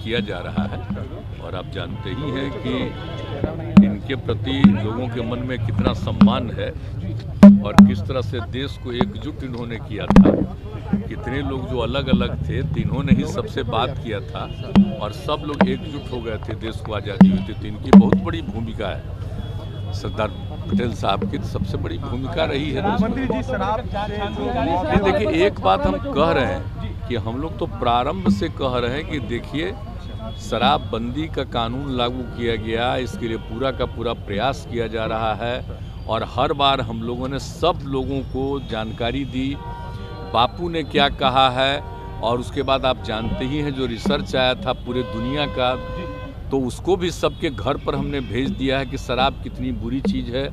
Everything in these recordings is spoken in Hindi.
किया जा रहा है और आप जानते ही हैं कि इनके प्रति लोगों के मन में कितना सम्मान है और किस तरह से देश को एकजुट इन्होंने किया था। कितने लोग जो अलग अलग थे तो इन्होंने ही सबसे बात किया था और सब लोग एकजुट हो गए थे, देश को आज़ादी हुई थी। तो इनकी बहुत बड़ी भूमिका है, सरदार पटेल साहब की सबसे बड़ी भूमिका रही है। देखिए, एक बात हम कह रहे हैं कि हम लोग तो प्रारंभ से कह रहे हैं कि देखिए, शराबबंदी का कानून लागू किया गया, इसके लिए पूरा का पूरा प्रयास किया जा रहा है और हर बार हम लोगों ने सब लोगों को जानकारी दी, बापू ने क्या कहा है। और उसके बाद आप जानते ही हैं जो रिसर्च आया था पूरे दुनिया का, तो उसको भी सबके घर पर हमने भेज दिया है कि शराब कितनी बुरी चीज़ है,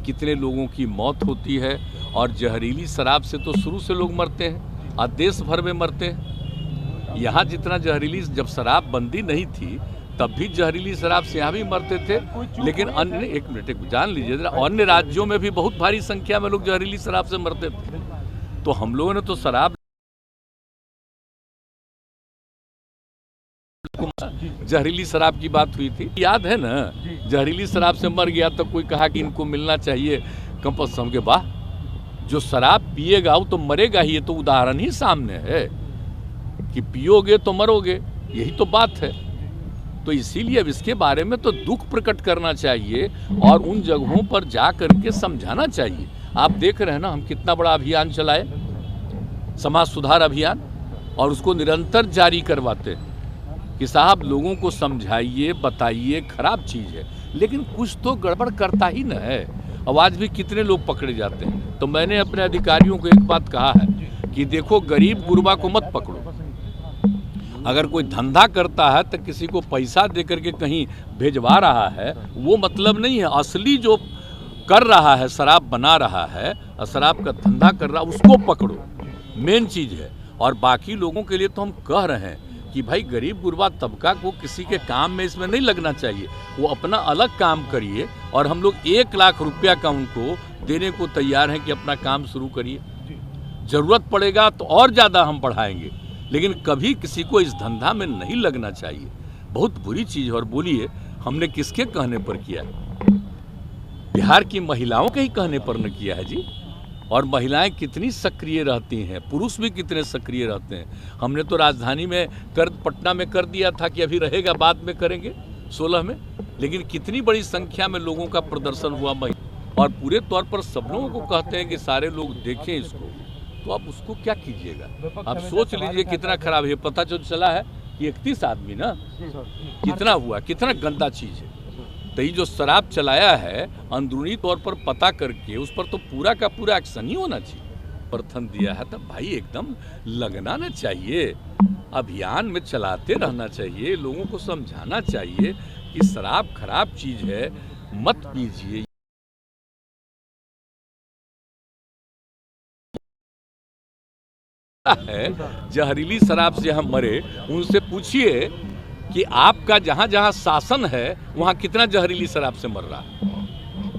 कितने लोगों की मौत होती है और जहरीली शराब से तो शुरू से लोग मरते हैं और देश भर में मरते हैं। यहाँ जितना जहरीली, जब शराब बंदी नहीं थी तब भी जहरीली शराब से यहाँ भी मरते थे, लेकिन अन्य, एक मिनट जान लीजिए जरा, अन्य राज्यों में भी बहुत भारी संख्या में लोग जहरीली शराब से मरते थे। तो हम लोगों ने तो शराब, जहरीली शराब की बात हुई थी, याद है ना, जहरीली शराब से मर गया तो कोई कहा कि इनको मिलना चाहिए कंपल्सरी के। वाह, जो शराब पिएगा वो तो मरेगा ही, ये तो उदाहरण ही सामने है कि पियोगे तो मरोगे, यही तो बात है। तो इसीलिए अब इसके बारे में तो दुख प्रकट करना चाहिए और उन जगहों पर जा करके समझाना चाहिए। आप देख रहे हैं ना, हम कितना बड़ा अभियान चलाए, समाज सुधार अभियान, और उसको निरंतर जारी करवाते हैं कि साहब लोगों को समझाइए, बताइए, खराब चीज़ है लेकिन कुछ तो गड़बड़ करता ही न है। अब आज भी कितने लोग पकड़े जाते हैं। तो मैंने अपने अधिकारियों को एक बात कहा है कि देखो, गरीब गुरबा को मत पकड़ो। अगर कोई धंधा करता है तो किसी को पैसा दे करके कहीं भेजवा रहा है, वो मतलब नहीं है। असली जो कर रहा है, शराब बना रहा है और शराब का धंधा कर रहा है, उसको पकड़ो, मेन चीज़ है। और बाकी लोगों के लिए तो हम कह रहे हैं कि भाई गरीब गुरबा तबका को किसी के काम में इसमें नहीं लगना चाहिए, वो अपना अलग काम करिए और हम लोग 1 लाख रुपया का उनको देने को तैयार हैं कि अपना काम शुरू करिए। ज़रूरत पड़ेगा तो और ज़्यादा हम बढ़ाएंगे, लेकिन कभी किसी को इस धंधा में नहीं लगना चाहिए। बहुत बुरी चीज़ है। और बोलिए, हमने किसके कहने पर किया है? बिहार की महिलाओं के ही कहने पर न किया है जी। और महिलाएं कितनी सक्रिय रहती हैं, पुरुष भी कितने सक्रिय रहते हैं। हमने तो राजधानी में पटना में कर दिया था कि अभी रहेगा, बाद में करेंगे 16 में, लेकिन कितनी बड़ी संख्या में लोगों का प्रदर्शन हुआ और पूरे तौर पर सब लोगों को कहते हैं कि सारे लोग देखें इसको। तो आप उसको क्या कीजिएगा? आप सोच लीजिए कितना खराब है। पता जो चला है कि 31 आदमी ना, कितना हुआ, कितना गंदा चीज़ है। तो ये जो शराब चलाया है अंदरूनी तौर पर पता करके उस पर तो पूरा का पूरा एक्शन ही होना चाहिए। समर्थन दिया है तो भाई एकदम लगना ना चाहिए, अभियान में चलाते रहना चाहिए, लोगों को समझाना चाहिए कि शराब खराब चीज़ है, मत पीजिए। है जहरीली शराब से हम मरे, उनसे पूछिए कि आपका जहाँ जहाँ शासन है वहाँ कितना जहरीली शराब से मर रहा है।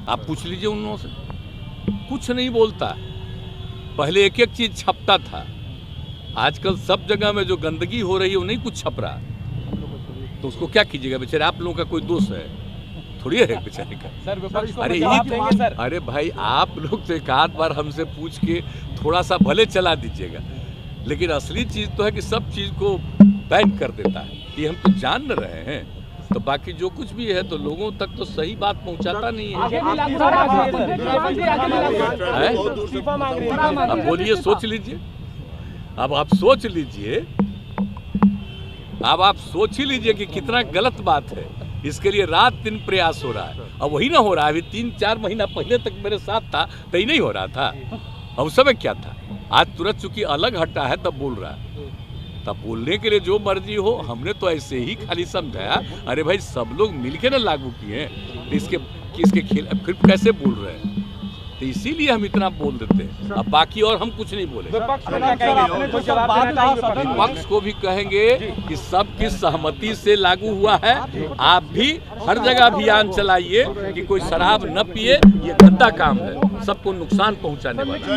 आप पूछ लीजिए उन लोगों से, कुछ नहीं बोलता। पहले एक एक चीज़ छपता था, आजकल सब जगह में जो गंदगी हो रही है वो नहीं कुछ छप रहा। तो उसको क्या कीजिएगा? बेचारे आप लोगों का कोई दोष है थोड़ी है बेचारे का। अरे भाई, आप लोग तो एक आध बार हमसे पूछ के थोड़ा सा भले चला दीजिएगा, लेकिन असली चीज़ तो है कि सब चीज़ को बैन कर देता है। ये हम तो जान न रहे हैं। तो बाकी जो कुछ भी है तो लोगों तक तो सही बात पहुंचाता नहीं है। अब बोलिए, सोच लीजिए। अब आप सोच लीजिए, अब आप सोच ही लीजिए कि कितना गलत बात है। इसके लिए रात दिन प्रयास हो रहा है। अब वही ना हो रहा है। अभी 3-4 महीना पहले तक मेरे साथ था तो ही नहीं हो रहा था। अब उस समय क्या था? आज तुरंत चूंकि अलग हटा है तब बोल रहा है। तब बोलने के लिए जो मर्जी हो, हमने तो ऐसे ही खाली समझाया। अरे भाई, सब लोग मिलके ना लागू किए हैं, इसके खेल फिर कैसे बोल रहे हैं? तो इसीलिए हम इतना बोल देते हैं। अब बाकी और हम कुछ नहीं बोले। विपक्ष को भी कहेंगे कि सबकी सहमति से लागू हुआ है। आप भी हर जगह अभियान चलाइए कि कोई शराब न पिए, ये गंदा काम है, सबको नुकसान पहुंचाने वाला है।